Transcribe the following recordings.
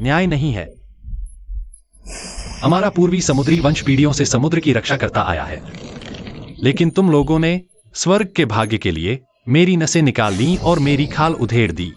न्याय नहीं है। हमारा पूर्वी समुद्री वंश पीढ़ियों से समुद्र की रक्षा करता आया है, लेकिन तुम लोगों ने स्वर्ग के भाग्य के लिए मेरी नसें निकाल ली और मेरी खाल उधेड़ दी।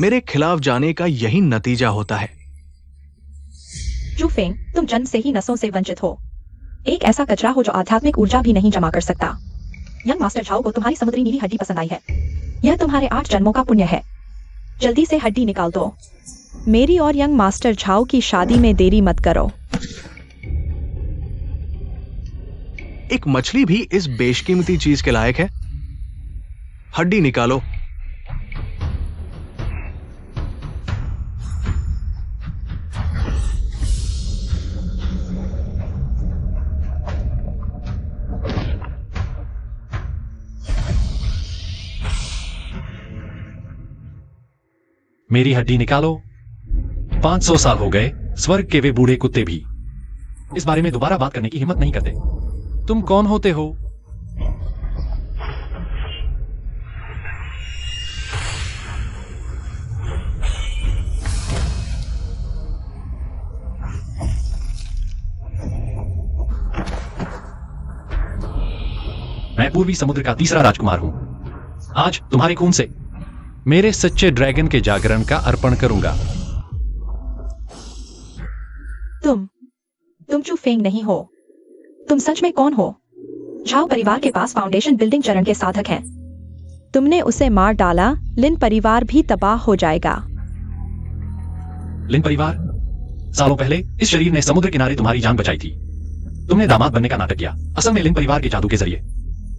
मेरे खिलाफ जाने का यही नतीजा होता है। चू फेंग, तुम जन्म से ही नसों से वंचित हो। एक ऐसा कचरा हो जो आध्यात्मिक ऊर्जा भी नहीं जमा कर सकता। यंग मास्टर झाओ को तुम्हारी समुद्री नीली हड्डी पसंद आई है। यह तुम्हारे 8 जन्मों का पुण्य है। जल्दी से हड्डी निकाल दो। मेरी और यंग मास्टर झाओ की शादी में देरी मत करो। एक मछली भी इस बेशकीमती चीज के लायक है। हड्डी निकालो। मेरी हड्डी निकालो। 500 साल हो गए, स्वर्ग के वे बूढ़े कुत्ते भी इस बारे में दोबारा बात करने की हिम्मत नहीं करते। तुम कौन होते हो? मैं पूर्वी समुद्र का तीसरा राजकुमार हूं। आज तुम्हारे खून से मेरे सच्चे ड्रैगन के जागरण का अर्पण करूंगा। तुम चू फेंग नहीं हो। तुम सच में कौन हो? झाओ परिवार के पास फाउंडेशन बिल्डिंग चरण के साधक हैं। तुमने उसे मार डाला, लिन परिवार भी तबाह हो जाएगा। लिन परिवार? सालों पहले इस शरीर ने समुद्र किनारे तुम्हारी जान बचाई थी। तुमने दामाद बनने का नाटक किया, असल में लिन परिवार के जादू के जरिए,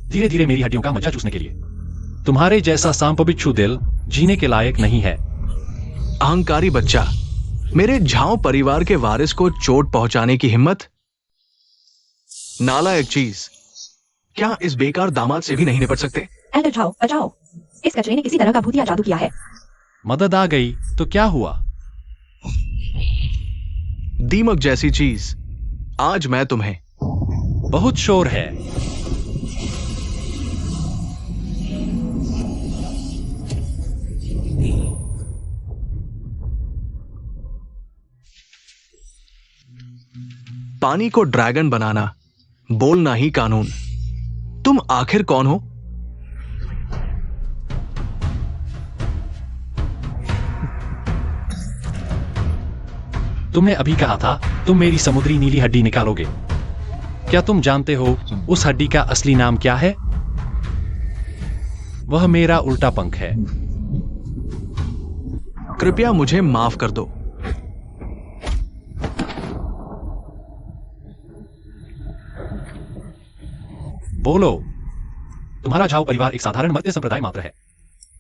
धीरे धीरे मेरी हड्डियों का मज्जा चूसने के लिए। तुम्हारे जैसा सांप बिच्छू दिल जीने के लायक नहीं है। अहंकारी बच्चा, मेरे झाओ परिवार के वारिस को चोट पहुंचाने की हिम्मत? नालायक चीज, क्या इस बेकार दामाद से भी नहीं निपट सकते? एल्डर झाओ, बचाओ। इस कचरे ने किसी तरह का भूतिया जादू किया है। मदद आ गई तो क्या हुआ? दीमक जैसी चीज, आज मैं तुम्हें। बहुत शोर है। पानी को ड्रैगन बनाना, बोलना ही कानून। तुम आखिर कौन हो? तुमने अभी कहा था तुम मेरी समुद्री नीली हड्डी निकालोगे। क्या तुम जानते हो उस हड्डी का असली नाम क्या है? वह मेरा उल्टा पंख है। कृपया मुझे माफ कर दो। बोलो। तुम्हारा झाओ परिवार एक साधारण मध्य संप्रदाय मात्र है।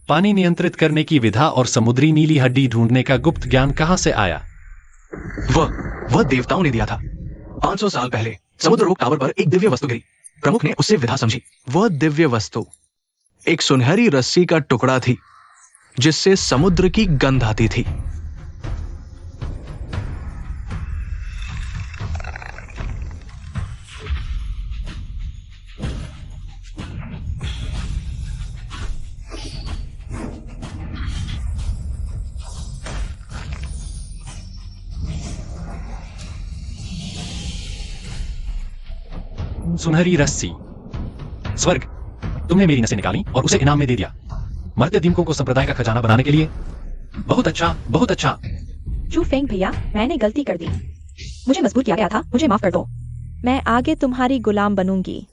पानी नियंत्रित करने की विधा और समुद्री नीली हड्डी ढूंढने का गुप्त ज्ञान कहां से आया? वह देवताओं ने दिया था। 500 साल पहले समुद्र रोक टावर पर एक दिव्य वस्तु गिरी। प्रमुख ने उससे विधा समझी। वह दिव्य वस्तु एक सुनहरी रस्सी का टुकड़ा थी, जिससे समुद्र की गंध आती थी। सुनहरी रस्सी। स्वर्ग, तुमने मेरी नसें निकाली और उसे इनाम में दे दिया, मर्त्य दीमकों को संप्रदाय का खजाना बनाने के लिए। बहुत अच्छा, बहुत अच्छा। चू फेंग भैया, मैंने गलती कर दी। मुझे मजबूर किया गया था, मुझे माफ कर दो। मैं आगे तुम्हारी गुलाम बनूंगी।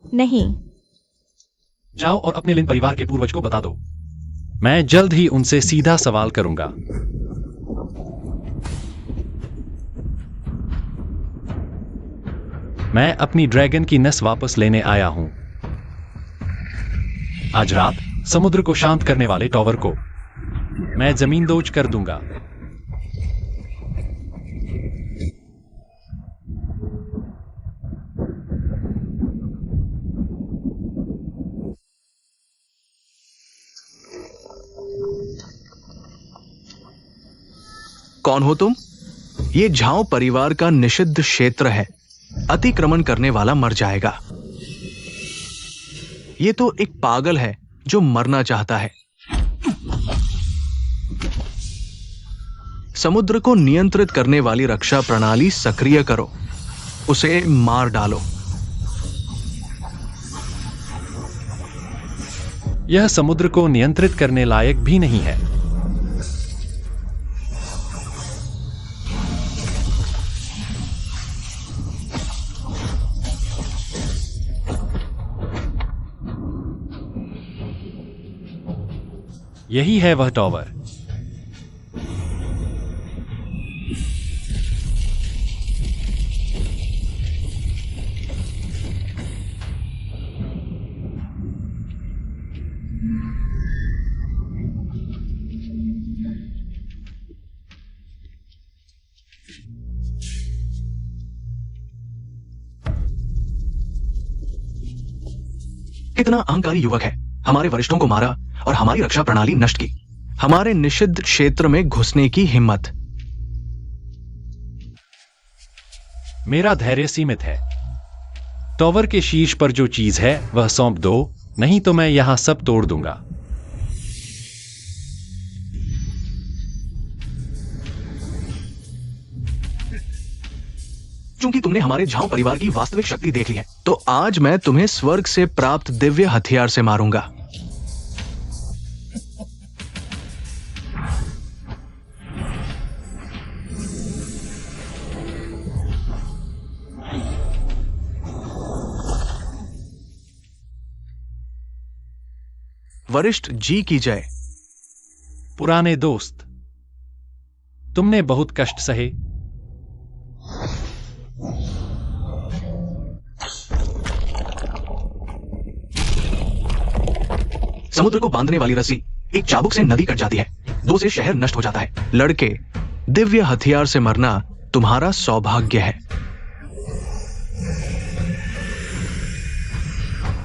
नहीं। जाओ और अपने लिन परिवार के पूर्वज को बता दो। मैं जल्द ही उनसे सीधा सवाल करूंगा। मैं अपनी ड्रैगन की नस वापस लेने आया हूं। आज रात समुद्र को शांत करने वाले टॉवर को मैं जमींदोज कर दूंगा। कौन हो तुम? ये झांव परिवार का निषिद्ध क्षेत्र है। अतिक्रमण करने वाला मर जाएगा। ये तो एक पागल है जो मरना चाहता है। समुद्र को नियंत्रित करने वाली रक्षा प्रणाली सक्रिय करो, उसे मार डालो। यह समुद्र को नियंत्रित करने लायक भी नहीं है। यही है वह टॉवर। कितना अहंकारी युवक है। हमारे वरिष्ठों को मारा और हमारी रक्षा प्रणाली नष्ट की। हमारे निषिद्ध क्षेत्र में घुसने की हिम्मत। मेरा धैर्य सीमित है। टॉवर के शीर्ष पर जो चीज है वह सौंप दो, नहीं तो मैं यहां सब तोड़ दूंगा। चूंकि तुमने हमारे झांव परिवार की वास्तविक शक्ति देख ली है, तो आज मैं तुम्हें स्वर्ग से प्राप्त दिव्य हथियार से मारूंगा। वरिष्ठ जी की जय। पुराने दोस्त, तुमने बहुत कष्ट सहे। समुद्र को बांधने वाली रस्सी एक चाबुक से नदी कट जाती है, दो से शहर नष्ट हो जाता है। लड़के, दिव्य हथियार से मरना तुम्हारा सौभाग्य है।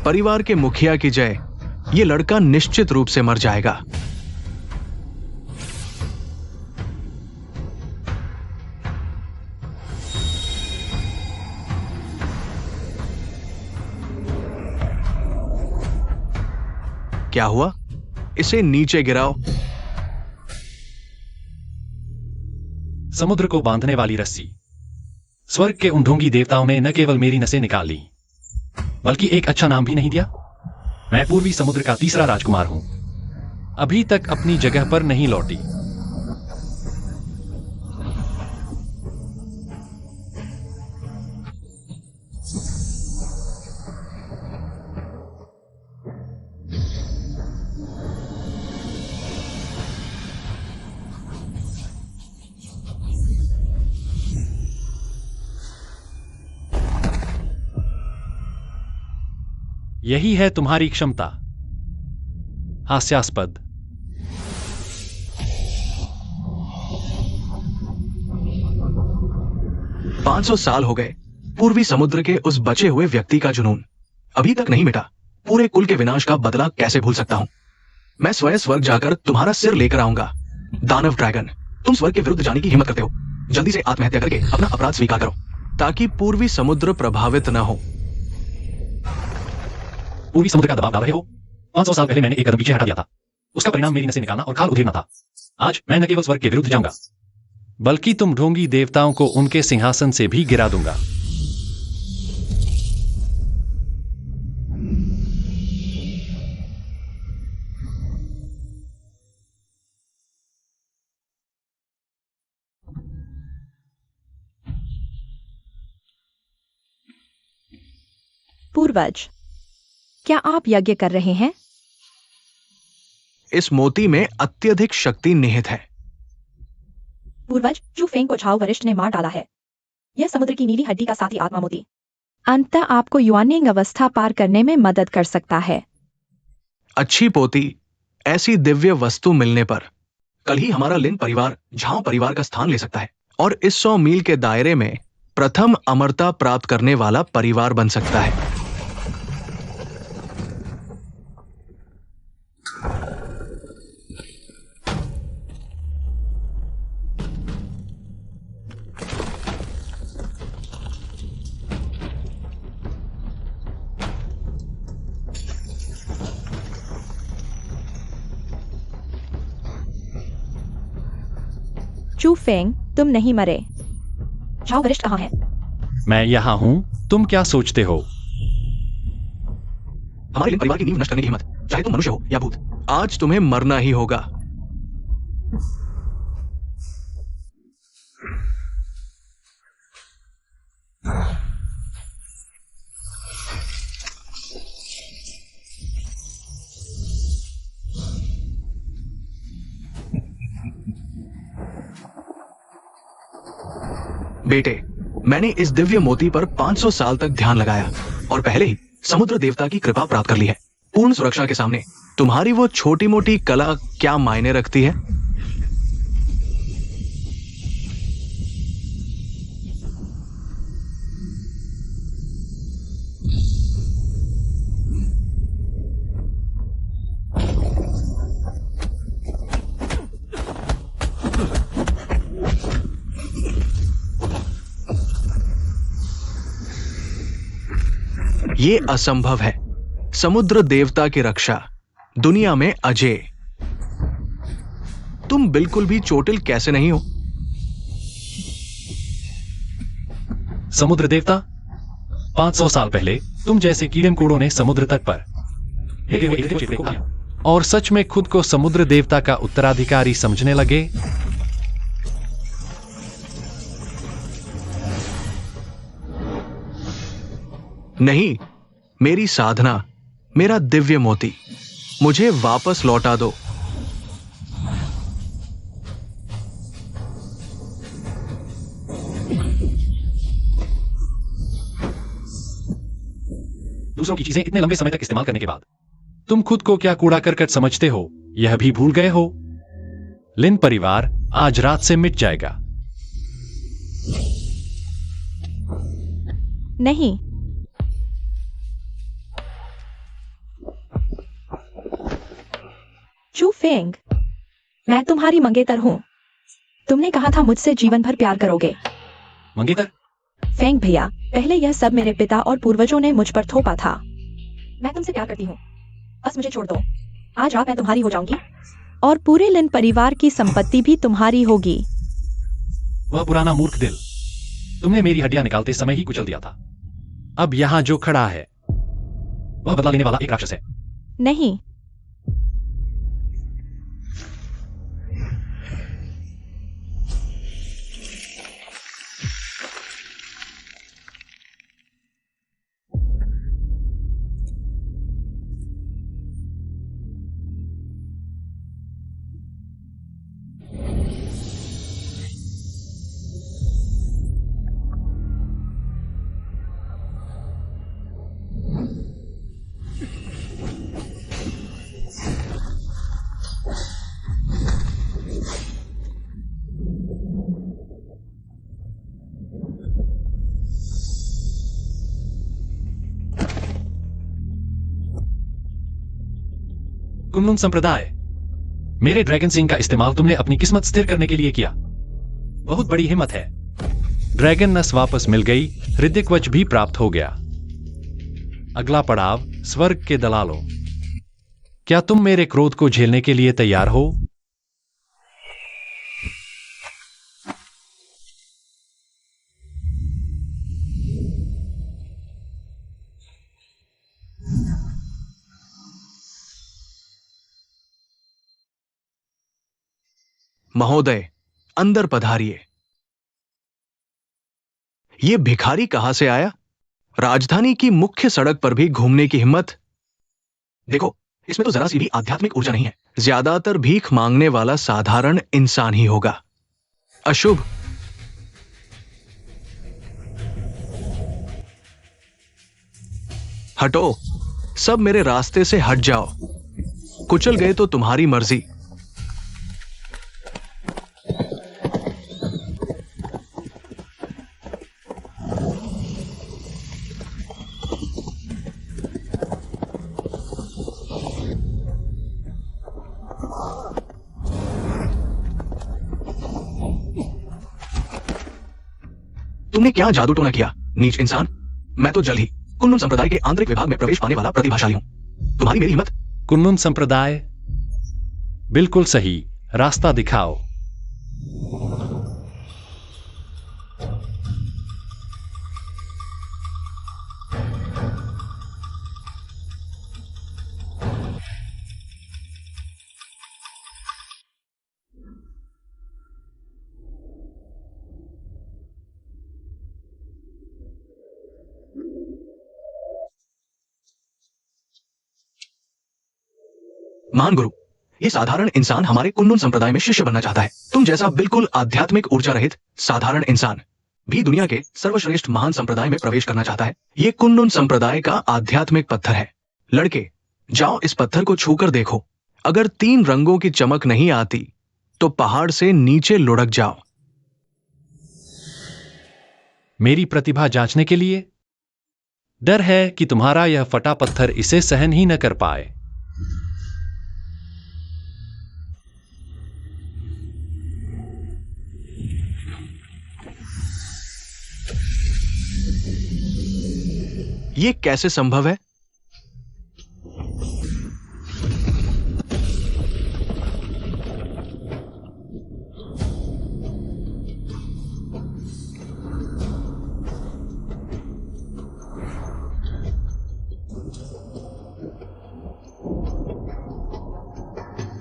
परिवार के मुखिया की जय। ये लड़का निश्चित रूप से मर जाएगा। क्या हुआ? इसे नीचे गिराओ। समुद्र को बांधने वाली रस्सी। स्वर्ग के उन ढोंगी देवताओं ने न केवल मेरी नसें निकाल ली, बल्कि एक अच्छा नाम भी नहीं दिया। मैं पूर्वी समुद्र का तीसरा राजकुमार हूं, अभी तक अपनी जगह पर नहीं लौटी। यही है तुम्हारी क्षमता। हास्यास्पद। पांच 500 साल हो गए। पूर्वी समुद्र के उस बचे हुए व्यक्ति का जुनून अभी तक नहीं मिटा। पूरे कुल के विनाश का बदला कैसे भूल सकता हूं? मैं स्वयं स्वर्ग जाकर तुम्हारा सिर लेकर आऊंगा। दानव ड्रैगन, तुम स्वर्ग के विरुद्ध जाने की हिम्मत करते हो। जल्दी से आत्महत्या करके अपना अपराध स्वीकार करो, ताकि पूर्वी समुद्र प्रभावित न हो। पूर्वी समुद्र का दबाव डाल रहे हो। 500 साल पहले मैंने एक कदम पीछे हटा दिया था। उसका परिणाम मेरी नसें निकालना और खाल उधेड़ना था। आज मैं न केवल स्वर्ग के विरुद्ध जाऊंगा, बल्कि तुम ढोंगी देवताओं को उनके सिंहासन से भी गिरा दूंगा। पूर्वज, क्या आप यज्ञ कर रहे हैं? इस मोती में अत्यधिक शक्ति निहित है। पूर्वज, चू फेंग को झाओ वरिष्ठ ने मार डाला है। यह समुद्र की नीली हड्डी का साथी आत्मा मोती अंततः आपको युवानिंग अवस्था पार करने में मदद कर सकता है। अच्छी पोती, ऐसी दिव्य वस्तु मिलने पर कल ही हमारा लिन परिवार झांव परिवार का स्थान ले सकता है और इस 100 मील के दायरे में प्रथम अमरता प्राप्त करने वाला परिवार बन सकता है। चू फेंग, तुम नहीं मरे। झाओ वरिष्ठ कहाँ है? मैं यहाँ हूँ। तुम क्या सोचते हो? हमारे लिन परिवार की नींव नष्ट करने की हिम्मत, चाहे तुम मनुष्य हो या भूत, आज तुम्हें मरना ही होगा। बेटे, मैंने इस दिव्य मोती पर 500 साल तक ध्यान लगाया और पहले ही समुद्र देवता की कृपा प्राप्त कर ली है। पूर्ण सुरक्षा के सामने तुम्हारी वो छोटी मोटी कला क्या मायने रखती है? ये असंभव है। समुद्र देवता की रक्षा दुनिया में अजेय। तुम बिल्कुल भी चोटिल कैसे नहीं हो? समुद्र देवता, 500 साल पहले तुम जैसे कीड़े मकोड़ों ने समुद्र तट पर हिरे हुए चित्रे को किया और सच में खुद को समुद्र देवता का उत्तराधिकारी समझने लगे। नहीं, मेरी साधना, मेरा दिव्य मोती, मुझे वापस लौटा दो। दूसरों की चीजें इतने लंबे समय तक इस्तेमाल करने के बाद तुम खुद को क्या कूड़ा करकट समझते हो, यह भी भूल गए हो? लिन परिवार आज रात से मिट जाएगा। नहीं, चू फेंग, मैं तुम्हारी मंगेतर हूँ। तुमने कहा था मुझसे जीवन भर प्यार करोगे। मंगेतर? फेंग भैया, पहले यह सब मेरे पिता और पूर्वजों ने मुझ पर थोपा था। मैं तुमसे प्यार करती हूँ, बस मुझे छोड़ दो। आज रात मैं तुम्हारी हो जाऊंगी और पूरे लिन परिवार की संपत्ति भी तुम्हारी होगी। वह पुराना मूर्ख दिल तुमने मेरी हड्डियां निकालते समय ही कुचल दिया था। अब यहां जो खड़ा है वह बदला लेने वाला एक राक्षस है। नहीं, कुनलुन संप्रदाय, मेरे ड्रैगन सिंग का इस्तेमाल तुमने अपनी किस्मत स्थिर करने के लिए किया। बहुत बड़ी हिम्मत है। ड्रैगन नस वापस मिल गई, हृदय कवच भी प्राप्त हो गया। अगला पड़ाव स्वर्ग के दलालों। क्या तुम मेरे क्रोध को झेलने के लिए तैयार हो? महोदय, अंदर पधारिए। ये भिखारी कहां से आया? राजधानी की मुख्य सड़क पर भी घूमने की हिम्मत। देखो, इसमें तो जरा सी भी आध्यात्मिक ऊर्जा नहीं है। ज्यादातर भीख मांगने वाला साधारण इंसान ही होगा। अशुभ। हटो, सब मेरे रास्ते से हट जाओ। कुचल गए तो तुम्हारी मर्जी। तुमने क्या जादू टोना किया, नीच इंसान? मैं तो जल्द ही कुनलुन संप्रदाय के आंतरिक विभाग में प्रवेश पाने वाला प्रतिभाशाली हूं। तुम्हारी मेरी हिम्मत। कुनलुन संप्रदाय, बिल्कुल सही, रास्ता दिखाओ। महान गुरु, ये साधारण इंसान हमारे कुन्नुन संप्रदाय में शिष्य बनना चाहता है। तुम जैसा बिल्कुल आध्यात्मिक ऊर्जा रहित साधारण इंसान भी दुनिया के सर्वश्रेष्ठ महान संप्रदाय में प्रवेश करना चाहता है। ये कुन्नुन संप्रदाय का आध्यात्मिक पत्थर है। लड़के, जाओ इस पत्थर को छूकर देखो। अगर 3 रंगों की चमक नहीं आती तो पहाड़ से नीचे लुढ़क जाओ। मेरी प्रतिभा जांचने के लिए? डर है कि तुम्हारा यह फटा पत्थर इसे सहन ही न कर पाए। ये कैसे संभव है?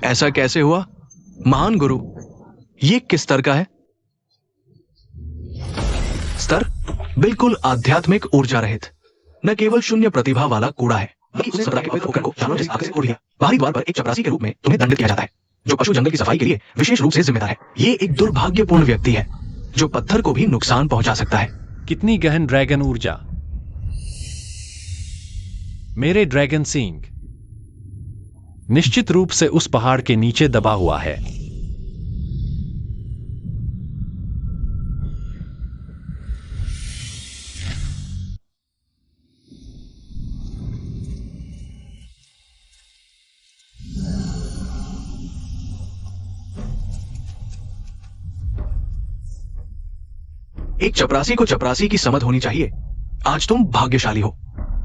ऐसा कैसे हुआ? महान गुरु, ये किस स्तर का है? स्तर बिल्कुल आध्यात्मिक ऊर्जा रहित, न केवल शून्य प्रतिभा वाला कूड़ा है, बल्कि उस संप्रदाय के पवित्र होकर को जानवर जैसे आग से खोल दिया। बाहरी द्वार पर एक चपरासी के रूप में तुम्हें दंडित किया जाता है, जो पशु जंगल की सफाई के लिए विशेष रूप से जिम्मेदार है। ये एक दुर्भाग्यपूर्ण व्यक्ति है, जो पत्थर को भी नुकसान पहुंचा सकता है। कितनी गहन ड्रैगन ऊर्जा! मेरे ड्रैगन सींग निश्चित रूप से उस पहाड़ के नीचे दबा हुआ है। एक चपरासी को चपरासी की समझ होनी चाहिए। आज तुम भाग्यशाली हो।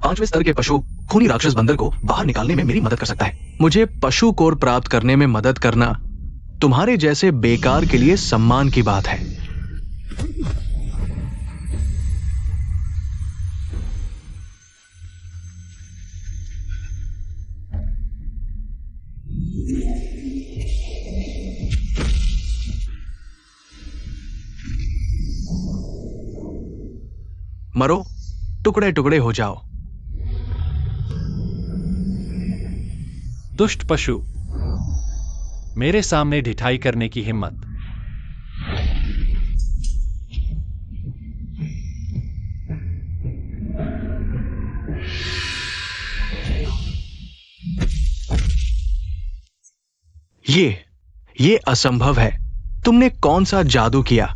5वें स्तर के पशु खूनी राक्षस बंदर को बाहर निकालने में मेरी मदद कर सकता है। मुझे पशु कोर प्राप्त करने में मदद करना तुम्हारे जैसे बेकार के लिए सम्मान की बात है। मरो, टुकड़े टुकड़े हो जाओ। दुष्ट पशु, मेरे सामने ढिठाई करने की हिम्मत! ये असंभव है। तुमने कौन सा जादू किया?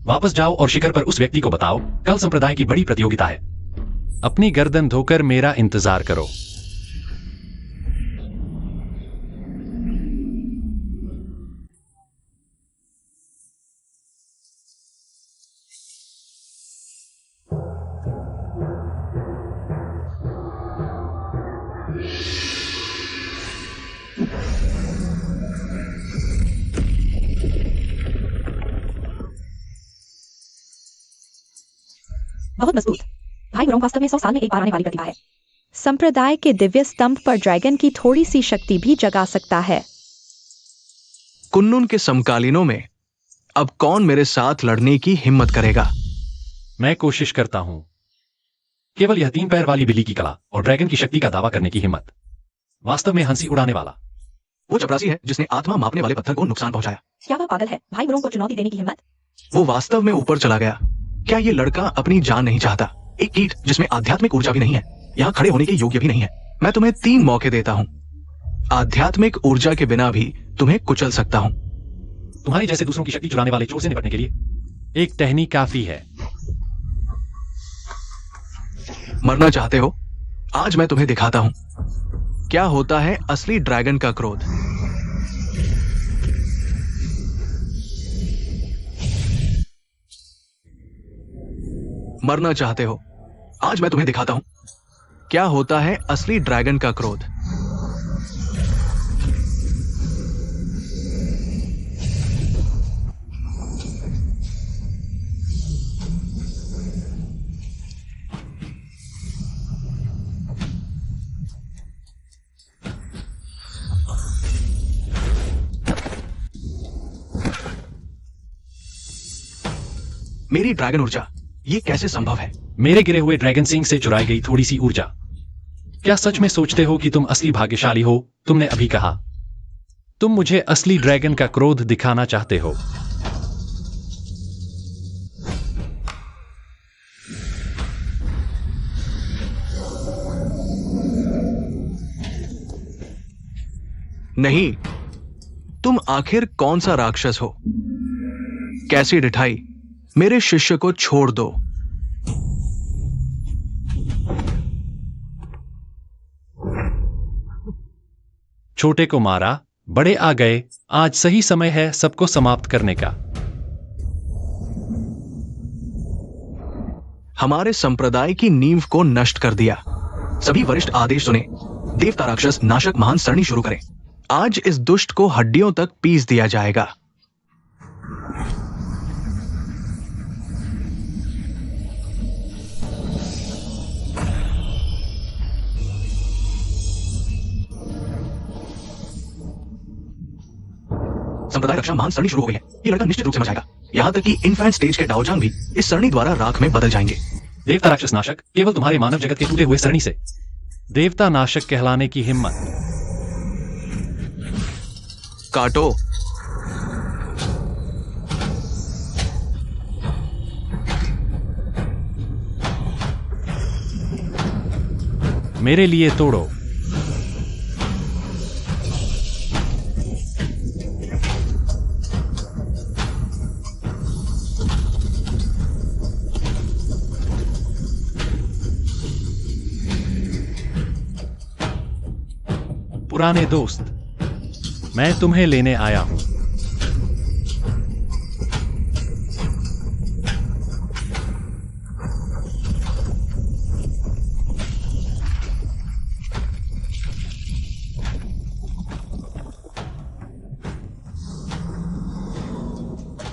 वापस जाओ और शिखर पर उस व्यक्ति को बताओ, कल संप्रदाय की बड़ी प्रतियोगिता है। अपनी गर्दन धोकर मेरा इंतजार करो। बहुत मजबूत। भाई गुरु वास्तव में 100 साल में एक बार आने वाली प्रतिभा है। संप्रदाय के दिव्य स्तंभ पर ड्रैगन की थोड़ी सी शक्ति भी जगा सकता है। कुन्नुन के समकालीनों में अब कौन मेरे साथ लड़ने की हिम्मत करेगा? मैं कोशिश करता हूं। केवल यह 3 पैर वाली बिल्ली की कला और ड्रैगन की शक्ति का दावा करने की हिम्मत। वास्तव में हंसी उड़ाने वाला वो चपरासी है जिसने आत्मा मापने वाले पत्थर को नुकसान पहुंचाया। क्या वह पागल है? भाई गुरु को चुनौती देने की हिम्मत? वो वास्तव में ऊपर चला गया। क्या ये लड़का अपनी जान नहीं चाहता? एक कीट जिसमें आध्यात्मिक ऊर्जा भी नहीं है, यहाँ खड़े होने के योग्य भी नहीं है। मैं तुम्हें 3 मौके देता हूँ। आध्यात्मिक ऊर्जा के बिना भी तुम्हें कुचल सकता हूँ। तुम्हारे जैसे दूसरों की शक्ति चुराने वाले चोर से निपटने के लिए एक टहनी काफी है। मरना चाहते हो? आज मैं तुम्हें दिखाता हूँ क्या होता है असली ड्रैगन का क्रोध। मरना चाहते हो? आज मैं तुम्हें दिखाता हूं क्या होता है असली ड्रैगन का क्रोध। मेरी ड्रैगन ऊर्जा ये कैसे संभव है? मेरे गिरे हुए ड्रैगन सिंग से चुराई गई थोड़ी सी ऊर्जा। क्या सच में सोचते हो कि तुम असली भाग्यशाली हो? तुमने अभी कहा तुम मुझे असली ड्रैगन का क्रोध दिखाना चाहते हो। नहीं, तुम आखिर कौन सा राक्षस हो? कैसी डिठाई, मेरे शिष्य को छोड़ दो। छोटे को मारा, बड़े आ गए। आज सही समय है सबको समाप्त करने का। हमारे संप्रदाय की नींव को नष्ट कर दिया। सभी वरिष्ठ आदेश सुने। देवता राक्षस नाशक महान सरणी शुरू करें। आज इस दुष्ट को हड्डियों तक पीस दिया जाएगा। संप्रदाय रक्षा महान सरणी शुरू हो गई है। ये लड़का निश्चित रूप से मचाएगा। यहां तक कि इन्फैंट स्टेज के डाओजांग भी इस सरणी द्वारा राख में बदल जाएंगे। देवता राक्षस नाशक, केवल तुम्हारे मानव जगत के टूटे हुए सरणी से देवता नाशक कहलाने की हिम्मत। काटो। मेरे लिए तोड़ो। पुराने दोस्त, मैं तुम्हें लेने आया हूं।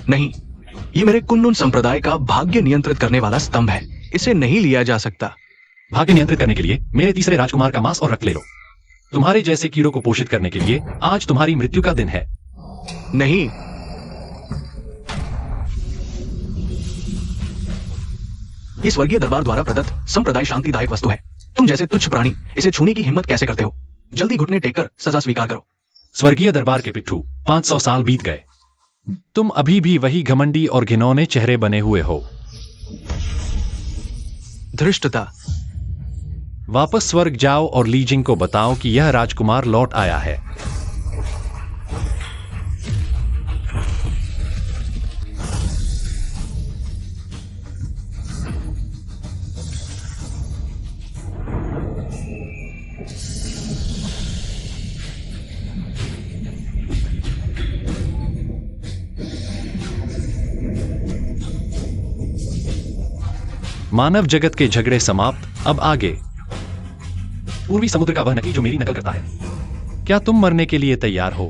नहीं, ये मेरे कुन्नुन संप्रदाय का भाग्य नियंत्रित करने वाला स्तंभ है। इसे नहीं लिया जा सकता। भाग्य नियंत्रित करने के लिए मेरे तीसरे राजकुमार का मांस और रक्त ले लो। तुम्हारे जैसे कीड़ों को पोषित करने के लिए आज तुम्हारी मृत्यु का दिन है। नहीं, ये स्वर्गीय दरबार द्वारा प्रदत्त संप्रदाय शांतिदायक वस्तु है। तुम जैसे तुच्छ प्राणी इसे छूने की हिम्मत कैसे करते हो? जल्दी घुटने टेककर सजा स्वीकार करो। स्वर्गीय दरबार के पिट्ठू, 500 साल बीत गए। तुम अभी भी वही घमंडी और घिनौने चेहरे बने हुए हो। धृष्टता। वापस स्वर्ग जाओ और लीजिंग को बताओ कि यह राजकुमार लौट आया है। मानव जगत के झगड़े समाप्त। अब आगे। पूर्वी समुद्र का वह नदी जो मेरी नकल करता है। क्या तुम मरने के लिए तैयार हो?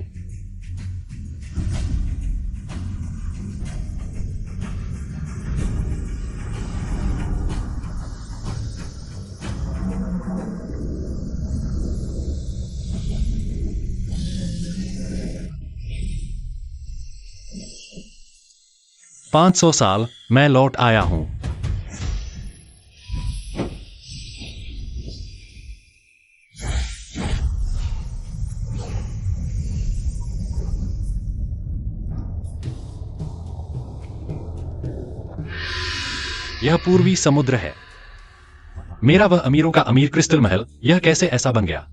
पांच 500 साल मैं लौट आया हूं। यह पूर्वी समुद्र है। मेरा वह अमीरों का अमीर क्रिस्टल महल, यह कैसे ऐसा बन गया?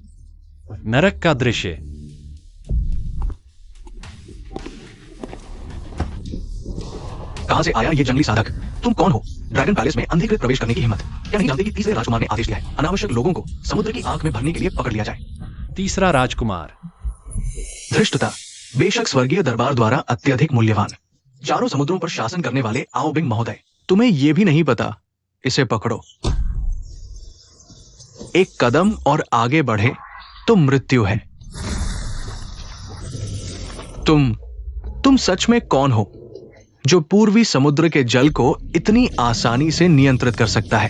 नरक का दृश्य। कहां से आया ये जंगली साधक? तुम कौन हो? ड्रैगन पैलेस में अंधीकृत प्रवेश करने की हिम्मत? क्या नहीं जानते कि तीसरे राजकुमार ने आदेश दिया है अनावश्यक लोगों को समुद्र की आंख में भरने के लिए पकड़ लिया जाए। तीसरा राजकुमार। धृष्टता। बेशक स्वर्गीय दरबार द्वारा अत्यधिक मूल्यवान। चारों समुद्रों पर शासन करने वाले आओ बिंग महोदय, तुम्हें यह भी नहीं पता। इसे पकड़ो। एक कदम और आगे बढ़े तो मृत्यु है। तुम सच में कौन हो जो पूर्वी समुद्र के जल को इतनी आसानी से नियंत्रित कर सकता है?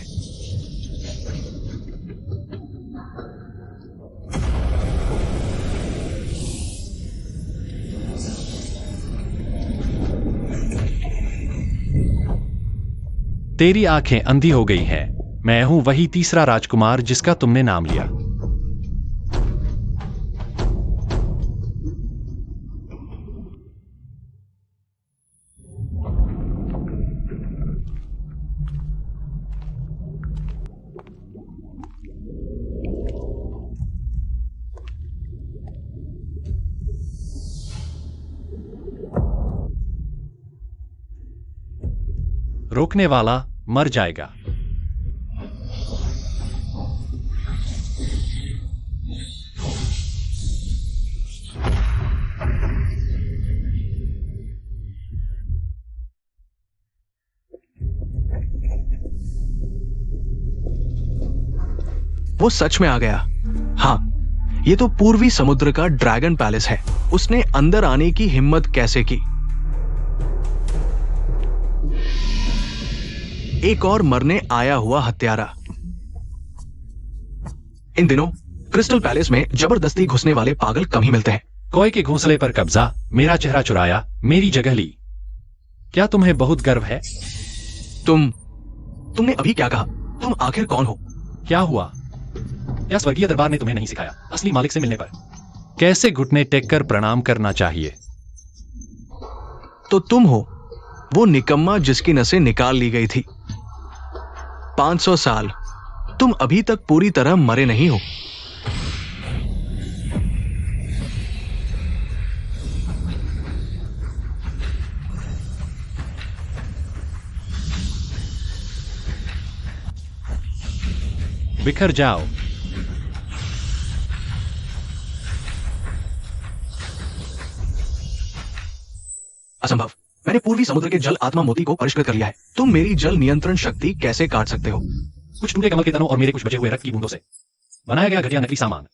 तेरी आंखें अंधी हो गई हैं। मैं हूं वही तीसरा राजकुमार जिसका तुमने नाम लिया। रोकने वाला मर जाएगा। वो सच में आ गया। हाँ, ये तो पूर्वी समुद्र का ड्रैगन पैलेस है। उसने अंदर आने की हिम्मत कैसे की? एक और मरने आया हुआ हत्यारा। इन दिनों क्रिस्टल पैलेस में जबरदस्ती घुसने वाले पागल कम ही मिलते हैं। कोई के घोंसले पर कब्जा, मेरा चेहरा चुराया, मेरी जगह ली। क्या तुम्हें बहुत गर्व है? तुमने अभी क्या कहा? तुम आखिर कौन हो? क्या हुआ? क्या स्वर्गीय दरबार ने तुम्हें नहीं सिखाया असली मालिक से मिलने पर कैसे घुटने टेक कर प्रणाम करना चाहिए? तो तुम हो वो निकम्मा जिसकी नसें निकाल ली गई थी। 500 साल, तुम अभी तक पूरी तरह मरे नहीं हो। बिखर जाओ। असंभव। मैंने पूर्वी समुद्र के जल आत्मा मोती को परिष्कृत कर लिया है। तुम मेरी जल नियंत्रण शक्ति कैसे काट सकते हो? कुछ टूटे कमल के तनों और मेरे कुछ बचे हुए रक्त की बूंदों से बनाया गया घटिया नकली सामान।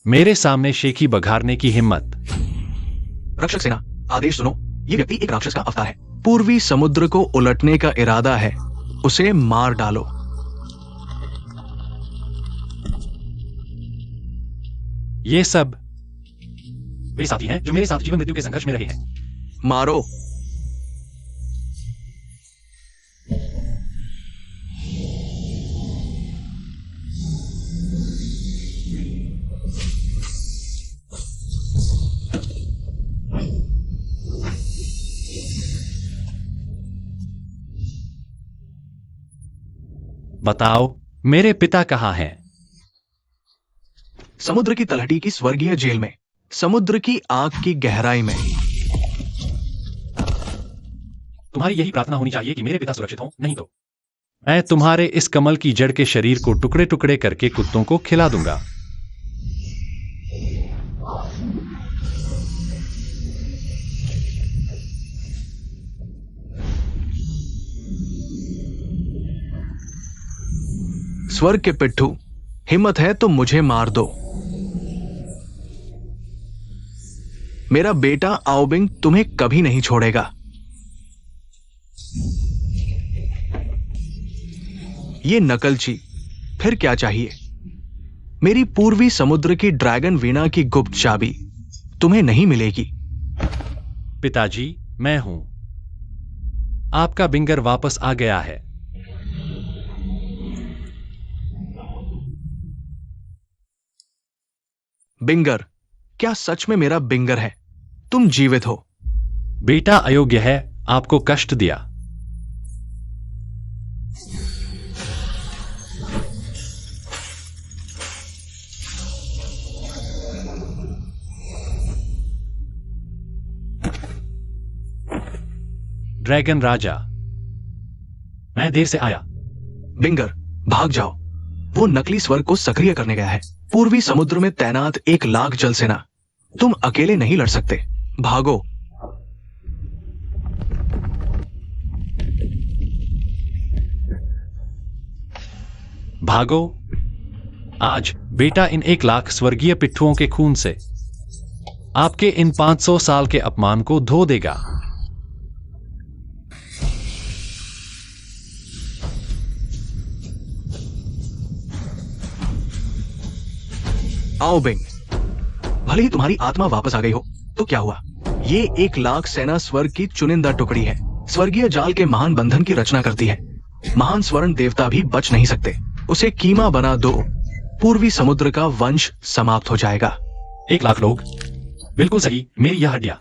मेरे सामने शेखी बघारने की हिम्मत। रक्षक सेना, आदेश सुनो। ये व्यक्ति एक राक्षस का अवतार है। पूर्वी समुद्र को उलटने का इरादा है। उसे मार डालो। ये सब वे साथी हैं जो मेरे साथ जीवन मृत्यु के संघर्ष में रहे हैं। मारो। बताओ, मेरे पिता कहाँ हैं? समुद्र की तलहटी की स्वर्गीय जेल में, समुद्र की आग की गहराई में। तुम्हारी यही प्रार्थना होनी चाहिए कि मेरे पिता सुरक्षित हों, नहीं तो मैं तुम्हारे इस कमल की जड़ के शरीर को टुकड़े टुकड़े करके कुत्तों को खिला दूंगा। स्वर्ग के पिट्ठू, हिम्मत है तो मुझे मार दो। मेरा बेटा आओबिंग तुम्हें कभी नहीं छोड़ेगा। ये नकलची, फिर क्या चाहिए? मेरी पूर्वी समुद्र की ड्रैगन वीणा की गुप्त चाबी तुम्हें नहीं मिलेगी। पिताजी, मैं हूं। आपका बिंगर वापस आ गया है। बिंगर? क्या सच में मेरा बिंगर है? तुम जीवित हो? बेटा अयोग्य है, आपको कष्ट दिया। ड्रैगन राजा, मैं देर से आया। बिंगर, भाग जाओ। वो नकली स्वर्ग को सक्रिय करने गया है। पूर्वी समुद्र में तैनात 1,00,000 जल सेना। तुम अकेले नहीं लड़ सकते। भागो। भागो। आज बेटा इन 1,00,000 स्वर्गीय पिट्ठुओं के खून से आपके इन 500 साल के अपमान को धो देगा। आओ बिंग, भले ही तुम्हारी आत्मा वापस आ गई हो तो क्या हुआ? ये 1,00,000 सेना स्वर्ग की चुनिंदा टुकड़ी है। स्वर्गीय जाल के महान बंधन की रचना करती है। महान स्वर्ण देवता भी बच नहीं सकते। उसे कीमा बना दो, पूर्वी समुद्र का वंश समाप्त हो जाएगा। 1,00,000 लोग। बिल्कुल सही। मेरी यह हड्डियां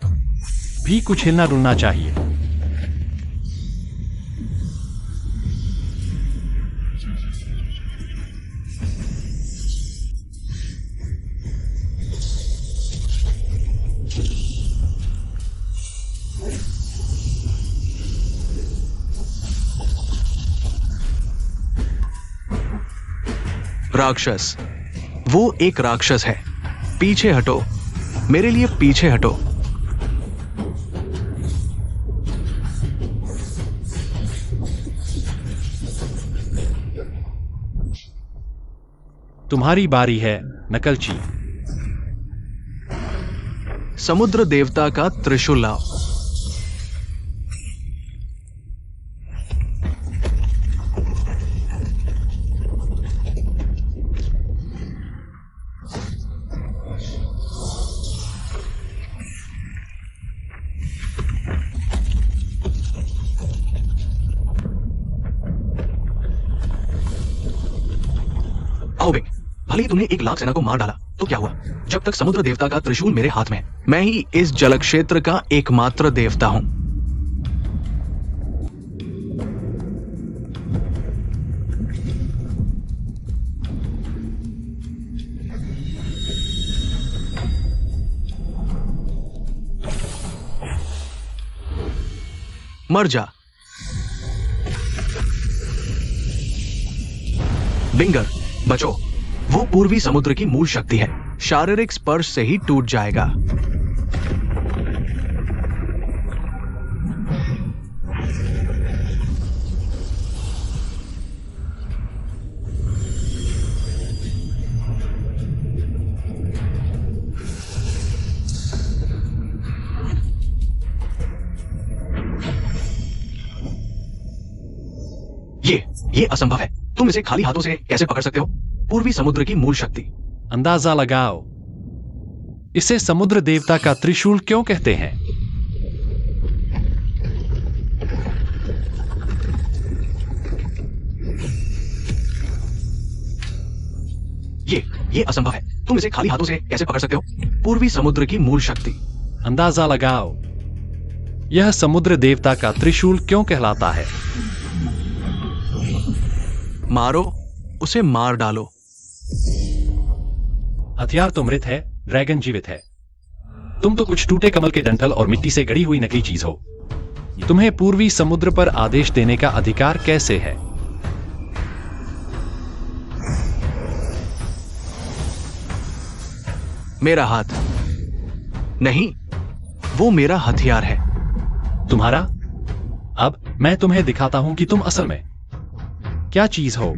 भी कुछ हिलना डुलना चाहिए। राक्षस, वो एक राक्षस है। पीछे हटो, मेरे लिए पीछे हटो। तुम्हारी बारी है, नकलची। समुद्र देवता का त्रिशूल लाओ। आओ बिंग, भले ही तुमने 1,00,000 सेना को मार डाला तो क्या हुआ? जब तक समुद्र देवता का त्रिशूल मेरे हाथ में है, मैं ही इस जल क्षेत्र का एकमात्र देवता हूं। मर जा बिंगर, बचो। वो पूर्वी समुद्र की मूल शक्ति है, शारीरिक स्पर्श से ही टूट जाएगा। ये असंभव है। तुम इसे खाली हाथों से कैसे पकड़ सकते हो? पूर्वी समुद्र की मूल शक्ति। अंदाजा लगाओ, इसे समुद्र देवता का त्रिशूल क्यों कहते हैं? ये असंभव है। तुम इसे खाली हाथों से कैसे पकड़ सकते हो? पूर्वी समुद्र की मूल शक्ति। अंदाजा लगाओ, यह समुद्र देवता का त्रिशूल क्यों कहलाता है? मारो, उसे मार डालो। हथियार तो मृत है, ड्रैगन जीवित है। तुम तो कुछ टूटे कमल के डंठल और मिट्टी से गढ़ी हुई नकली चीज हो। तुम्हें पूर्वी समुद्र पर आदेश देने का अधिकार कैसे है? मेरा हाथ नहीं, वो मेरा हथियार है। तुम्हारा? अब मैं तुम्हें दिखाता हूं कि तुम असल में क्या चीज हो।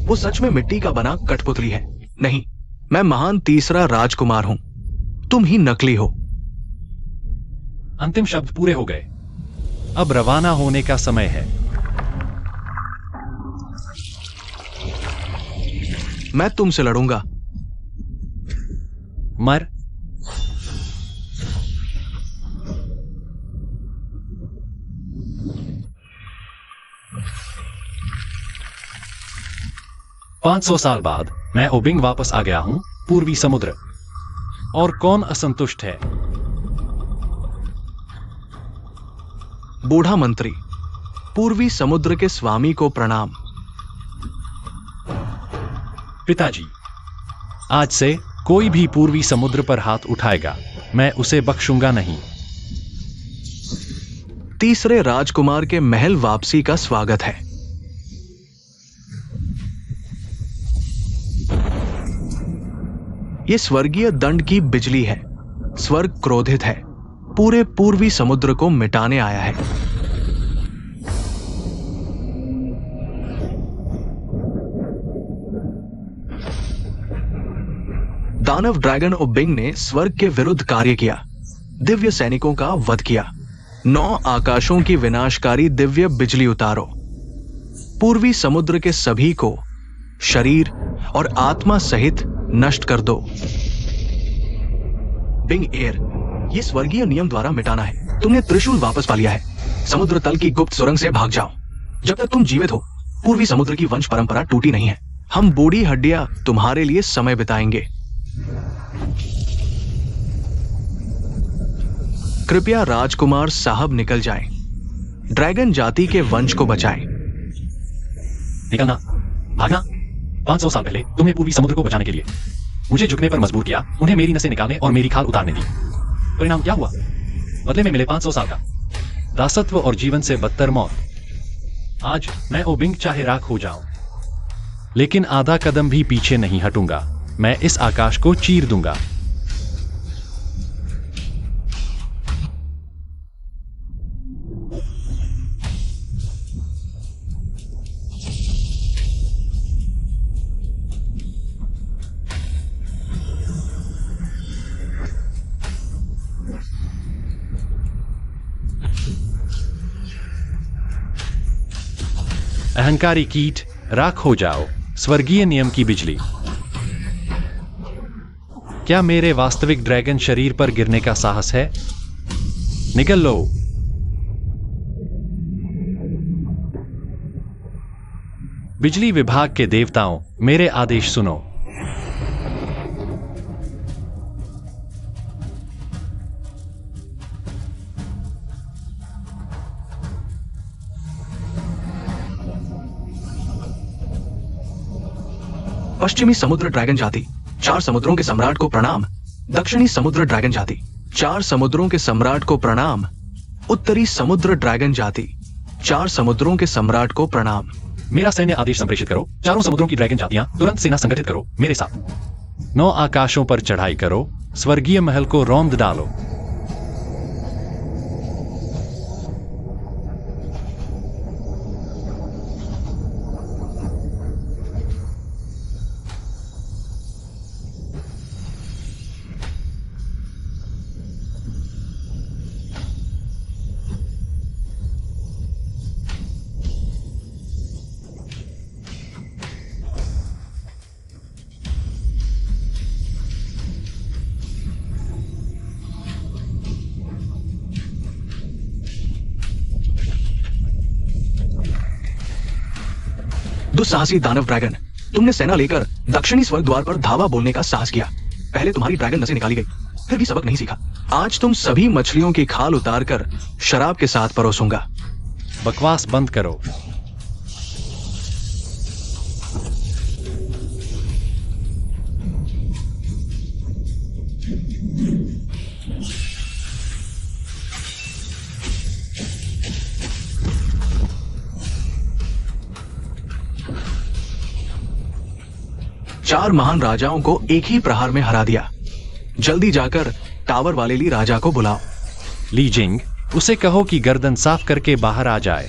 वो सच में मिट्टी का बना कठपुतली है। नहीं, मैं महान तीसरा राजकुमार हूं। तुम ही नकली हो। अंतिम शब्द पूरे हो गए। अब रवाना होने का समय है। मैं तुमसे लड़ूंगा। मर। पांच 500 साल बाद मैं ओबिंग वापस आ गया हूं, पूर्वी समुद्र। और कौन असंतुष्ट है? बूढ़ा मंत्री, पूर्वी समुद्र के स्वामी को प्रणाम। पिताजी, आज से कोई भी पूर्वी समुद्र पर हाथ उठाएगा, मैं उसे बख्शूंगा नहीं। तीसरे राजकुमार के महल वापसी का स्वागत है। ये स्वर्गीय दंड की बिजली है। स्वर्ग क्रोधित है, पूरे पूर्वी समुद्र को मिटाने आया है। दानव ड्रैगन ओबिंग ने स्वर्ग के विरुद्ध कार्य किया, दिव्य सैनिकों का वध किया। 9 आकाशों की विनाशकारी दिव्य बिजली उतारो। पूर्वी समुद्र के सभी को शरीर और आत्मा सहित नष्ट कर दो। बिंग एयर, ये स्वर्गीय नियम द्वारा मिटाना है। तुमने त्रिशूल वापस पा लिया है। समुद्र तल की गुप्त सुरंग से भाग जाओ। जब तक तुम जीवित हो, पूर्वी समुद्र की वंश परंपरा टूटी नहीं है। हम बूढ़ी हड्डियां तुम्हारे लिए समय बिताएंगे। कृपया राजकुमार साहब निकल जाएं। ड्रैगन जाति के वंश को बचाएं। निकलना, भागना। 500 साल पहले तुमने पूर्वी समुद्र को बचाने के लिए मुझे झुकने पर मजबूर किया, उन्हें मेरी नसें निकालने और मेरी खाल उतारने दी। परिणाम क्या हुआ? बदले में मिले 500 साल का दासत्व और जीवन से बदतर मौत। आज मैं ओबिंग चाहे राख हो जाऊं, लेकिन आधा कदम भी पीछे नहीं हटूंगा। मैं इस आकाश को चीर दूंगा। अहंकारी कीट, राख हो जाओ। स्वर्गीय नियम की बिजली। क्या मेरे वास्तविक ड्रैगन शरीर पर गिरने का साहस है? निकल लो। बिजली विभाग के देवताओं, मेरे आदेश सुनो। पश्चिमी समुद्र ड्रैगन जाति, 4 समुद्रों के सम्राट को प्रणाम। दक्षिणी समुद्र ड्रैगन जाति, 4 समुद्रों के सम्राट को प्रणाम। उत्तरी समुद्र ड्रैगन जाति, 4 समुद्रों के सम्राट को प्रणाम। मेरा सैन्य आदेश संप्रेषित करो। चारों समुद्रों की ड्रैगन जातियां तुरंत सेना संगठित करो मेरे साथ। 9 आकाशों पर चढ़ाई करो। स्वर्गीय महल को रौंद डालो। दुस्साहसी दानव ड्रैगन, तुमने सेना लेकर दक्षिणी स्वर्ग द्वार पर धावा बोलने का साहस किया। पहले तुम्हारी ड्रैगन नसें निकाली गई, फिर भी सबक नहीं सीखा। आज तुम सभी मछलियों की खाल उतारकर शराब के साथ परोसूंगा। बकवास बंद करो। चार महान राजाओं को एक ही प्रहार में हरा दिया। जल्दी जाकर टावर वाले ली राजा को बुलाओ। ली जिंग, उसे कहो कि गर्दन साफ करके बाहर आ जाए।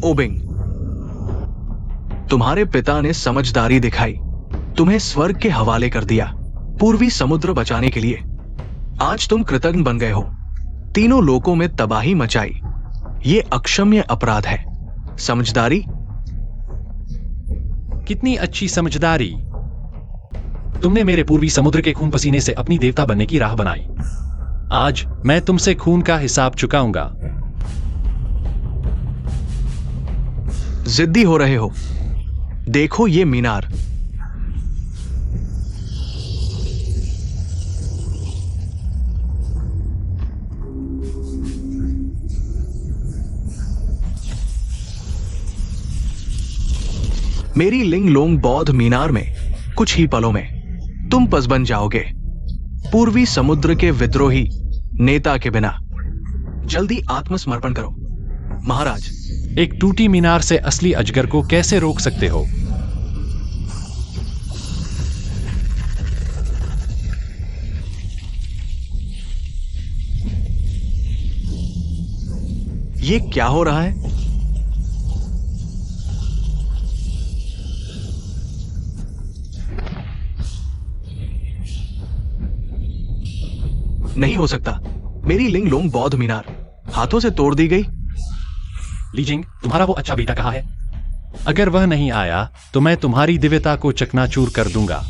ओबिंग, तुम्हारे पिता ने समझदारी दिखाई, तुम्हें स्वर्ग के हवाले कर दिया पूर्वी समुद्र बचाने के लिए। आज तुम कृतज्ञ बन गए हो। तीनों लोकों में तबाही मचाई। ये अक्षम्य अपराध है। समझदारी? कितनी अच्छी समझदारी। तुमने मेरे पूर्वी समुद्र के खून पसीने से अपनी देवता बनने की राह बनाई। आज मैं तुमसे खून का हिसाब चुकाऊंगा। जिद्दी हो रहे हो। देखो ये मीनार। मेरी लिंग लोंग बौद्ध मीनार में कुछ ही पलों में तुम पस बन जाओगे, पूर्वी समुद्र के विद्रोही नेता के बिना। जल्दी आत्मसमर्पण करो। महाराज, एक टूटी मीनार से असली अजगर को कैसे रोक सकते हो? ये क्या हो रहा है? नहीं हो सकता। मेरी लिंगलोंग बौद्ध मीनार हाथों से तोड़ दी गई। लीजिंग, तुम्हारा वो अच्छा बेटा कहाँ है? अगर वह नहीं आया तो मैं तुम्हारी दिव्यता को चकनाचूर कर दूंगा।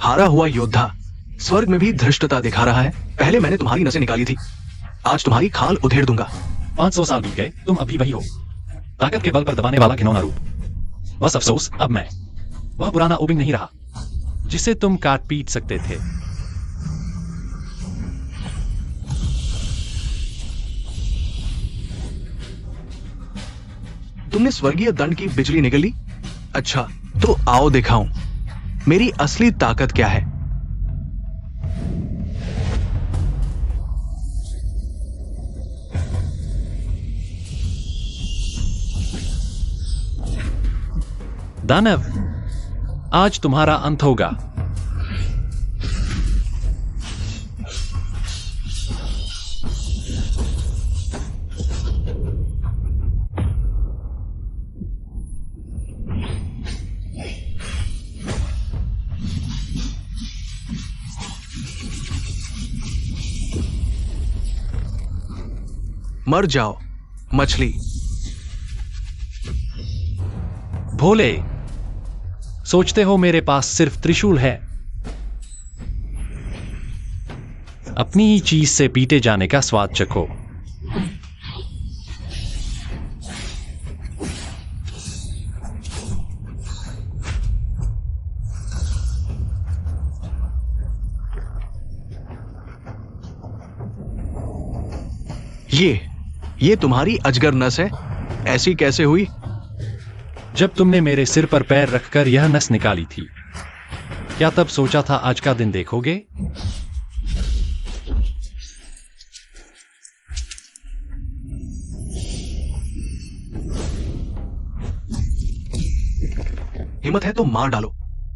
हारा हुआ योद्धा स्वर्ग में भी धृष्टता दिखा रहा है। पहले मैंने तुम्हारी नसें निकाली थी, आज तुम्हारी खाल उधेड़ दूंगा। 500 साल बीत गए, तुम अभी वही हो। ताकत के बल पर दबाने वाला घिनौना रूप। बस अफसोस, अब मैं वह पुराना ओबिंग नहीं रहा जिसे तुम काट पीट सकते थे। तुमने स्वर्गीय दंड की बिजली निगल ली? अच्छा, तो आओ दिखाऊं मेरी असली ताकत क्या है। दानव, आज तुम्हारा अंत होगा। मर जाओ मछली। भोले, सोचते हो मेरे पास सिर्फ त्रिशूल है? अपनी ही चीज से पीटे जाने का स्वाद चखो। ये तुम्हारी अजगर नस है? ऐसी कैसे हुई? जब तुमने मेरे सिर पर पैर रखकर यह नस निकाली थी, क्या तब सोचा था आज का दिन देखोगे? हिम्मत है तो मार डालो।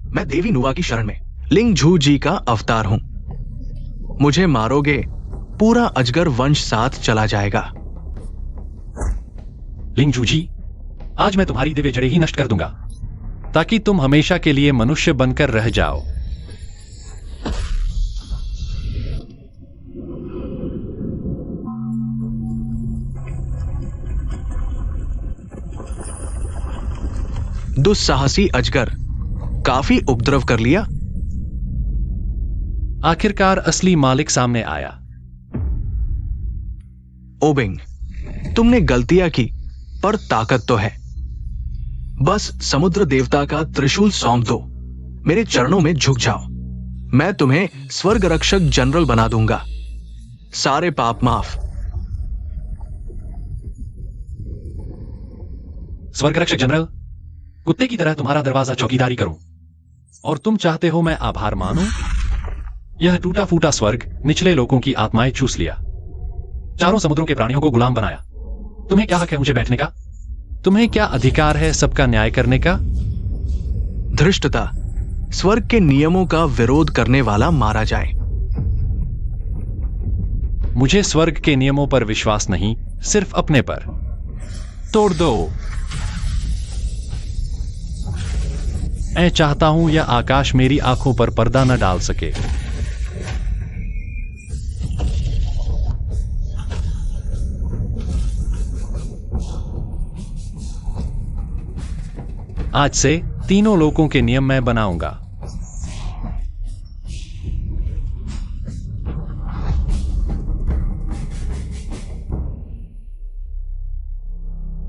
मैं देवी नुवा की शरण में लिंग झू जी का अवतार हूं। मुझे मारोगे, पूरा अजगर वंश साथ चला जाएगा। लिंगजू जी, आज मैं तुम्हारी दिव्य जड़ें ही नष्ट कर दूंगा ताकि तुम हमेशा के लिए मनुष्य बनकर रह जाओ। दुस्साहसी अजगर, काफी उपद्रव कर लिया। आखिरकार असली मालिक सामने आया। ओबिंग, तुमने गलतियां की पर ताकत तो है। बस समुद्र देवता का त्रिशूल सौंप दो, मेरे चरणों में झुक जाओ। मैं तुम्हें स्वर्ग रक्षक जनरल बना दूंगा। सारे पाप माफ। स्वर्ग रक्षक जनरल, कुत्ते की तरह तुम्हारा दरवाजा चौकीदारी करूं और तुम चाहते हो मैं आभार मानूं? यह टूटा फूटा स्वर्ग निचले लोगों की आत्माएं चूस लिया, चारों समुद्रों के प्राणियों को गुलाम बनाया। तुम्हें क्या हक है मुझे बैठने का? तुम्हें क्या अधिकार है सबका न्याय करने का? धृष्टता, स्वर्ग के नियमों का विरोध करने वाला मारा जाए। मुझे स्वर्ग के नियमों पर विश्वास नहीं, सिर्फ अपने पर। तोड़ दो। मैं चाहता हूं यह आकाश मेरी आंखों पर पर्दा न डाल सके। आज से तीनों लोकों के नियम मैं बनाऊंगा।